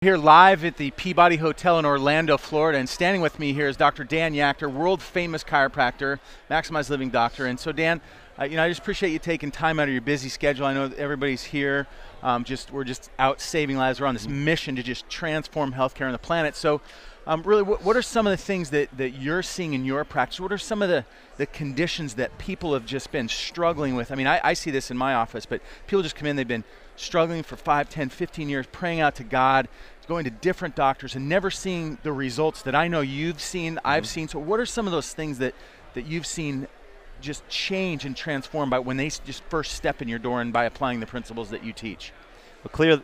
Here live at the Peabody Hotel in Orlando, Florida, and standing with me here is Dr. Dan Yachter, world famous chiropractor, Maximize Living Doctor. And so Dan, I just appreciate you taking time out of your busy schedule. I know that everybody's here. We're just out saving lives. We're on this mission to just transform healthcare on the planet. So really, what are some of the things that you're seeing in your practice? What are some of the conditions that people have just been struggling with? I mean, I see this in my office, but people just come in, they've been struggling for 5, 10, 15 years, praying out to God, going to different doctors and never seeing the results that I know you've seen, I've seen. So what are some of those things that you've seen just change and transform by when they just first step in your door and by applying the principles that you teach? Well,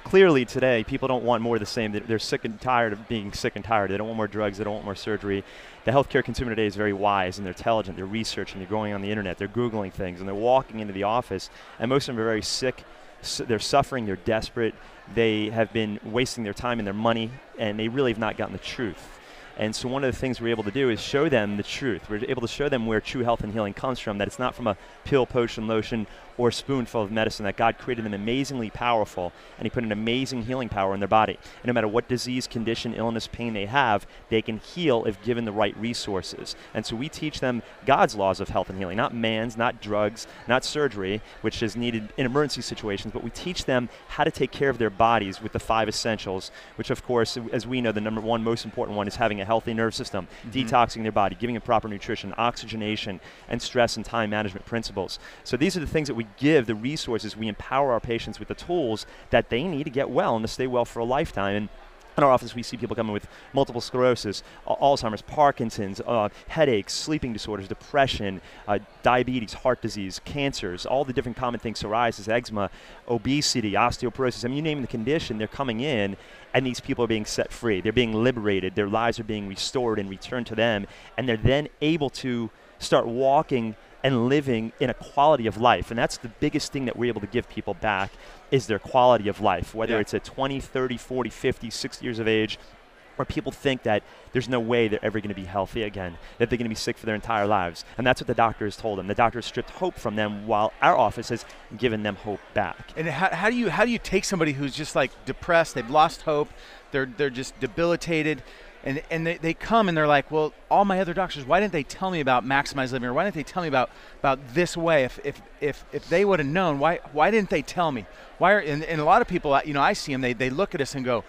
clearly today, people don't want more of the same. They're sick and tired of being sick and tired. They don't want more drugs. They don't want more surgery. The healthcare consumer today is very wise and they're intelligent. They're researching. They're going on the internet. They're Googling things and they're walking into the office. And most of them are very sick. They're suffering. They're desperate. They have been wasting their time and their money, and they really have not gotten the truth. And so one of the things we're able to do is show them the truth. We're able to show them where true health and healing comes from, that it's not from a pill, potion, lotion, or spoonful of medicine, that God created them amazingly powerful, and He put an amazing healing power in their body. And no matter what disease, condition, illness, pain they have, they can heal if given the right resources. And so we teach them God's laws of health and healing, not man's, not drugs, not surgery, which is needed in emergency situations, but we teach them how to take care of their bodies with the 5 essentials, which of course, as we know, the number one most important one is having a healthy nervous system, detoxing their body, giving it proper nutrition, oxygenation, and stress and time management principles. So these are the things that we give, the resources, we empower our patients with the tools that they need to get well and to stay well for a lifetime. And in our office, we see people coming with multiple sclerosis, Alzheimer's, Parkinson's, headaches, sleeping disorders, depression, diabetes, heart disease, cancers, all the different common things, psoriasis, eczema, obesity, osteoporosis. I mean, you name the condition, they're coming in, and these people are being set free. They're being liberated. Their lives are being restored and returned to them, and they're then able to start walking and living in a quality of life. And that's the biggest thing that we're able to give people back is their quality of life, whether it's at 20, 30, 40, 50, 60 years of age, where people think that there's no way they're ever going to be healthy again, that they're going to be sick for their entire lives. And that's what the doctor has told them. The doctor has stripped hope from them while our office has given them hope back. And how do you take somebody who's just like depressed, they've lost hope, they're just debilitated, and they come and they're like, well, all my other doctors, why didn't they tell me about Maximize Living, or why didn't they tell me about this way? If they would have known, why didn't they tell me? And a lot of people, I see them, they look at us and go,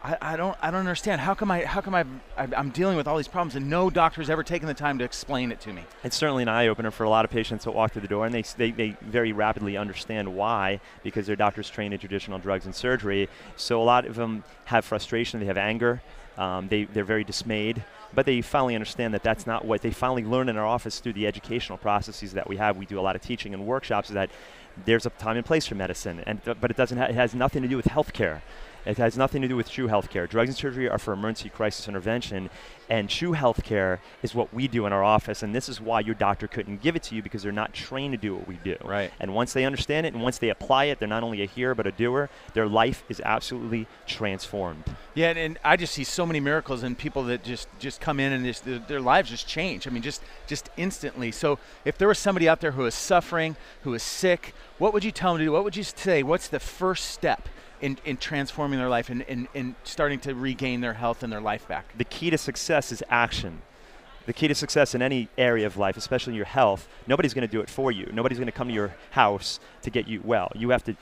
I don't understand. How come I'm dealing with all these problems and no doctor's ever taken the time to explain it to me? It's certainly an eye-opener for a lot of patients that walk through the door, and they very rapidly understand why, because their doctor's trained in traditional drugs and surgery. So a lot of them have frustration, they have anger, they're very dismayed, but they finally understand that that's not what they finally learn in our office through the educational processes that we have. We do a lot of teaching and workshops, is that there's a time and place for medicine, but it has nothing to do with healthcare. It has nothing to do with true healthcare. Drugs and surgery are for emergency crisis intervention, and true healthcare is what we do in our office, and this is why your doctor couldn't give it to you, because they're not trained to do what we do. Right. And once they understand it and once they apply it, they're not only a hearer but a doer. Their life is absolutely transformed. Yeah, and I just see so many miracles in people that just come in and their lives just change. I mean, just instantly. So if there was somebody out there who is suffering, who is sick, what would you tell them to do? What would you say? What's the first step in transforming their life and starting to regain their health and their life back? The key to success is action. The key to success in any area of life, especially your health, nobody's going to do it for you. Nobody's going to come to your house to get you well. You have to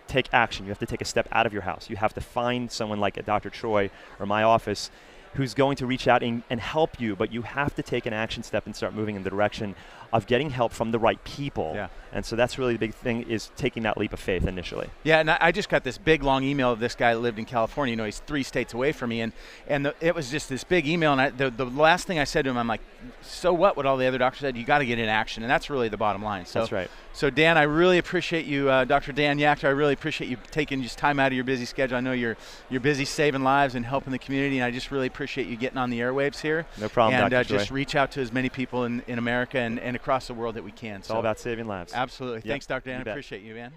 take action. You have to take a step out of your house. You have to find someone like a Dr. Troy or my office who's going to reach out and help you, but you have to take an action step and start moving in the direction of getting help from the right people. Yeah. And so that's really the big thing, is taking that leap of faith initially. Yeah, and I just got this big long email of this guy that lived in California. He's 3 states away from me, and it was just this big email, and the last thing I said to him, I'm like, so what all the other doctors said? You got to get in action, and that's really the bottom line. So, that's right. So Dan, I really appreciate you, Dr. Dan Yachter. I really appreciate you taking just time out of your busy schedule. I know you're busy saving lives and helping the community, and I just really appreciate you getting on the airwaves here. No problem, and Dr. Troy. just reach out to as many people in America and across the world that we can. It's all about saving lives. Absolutely. Yep. Thanks, Dr. Dan. I You bet. appreciate you, man.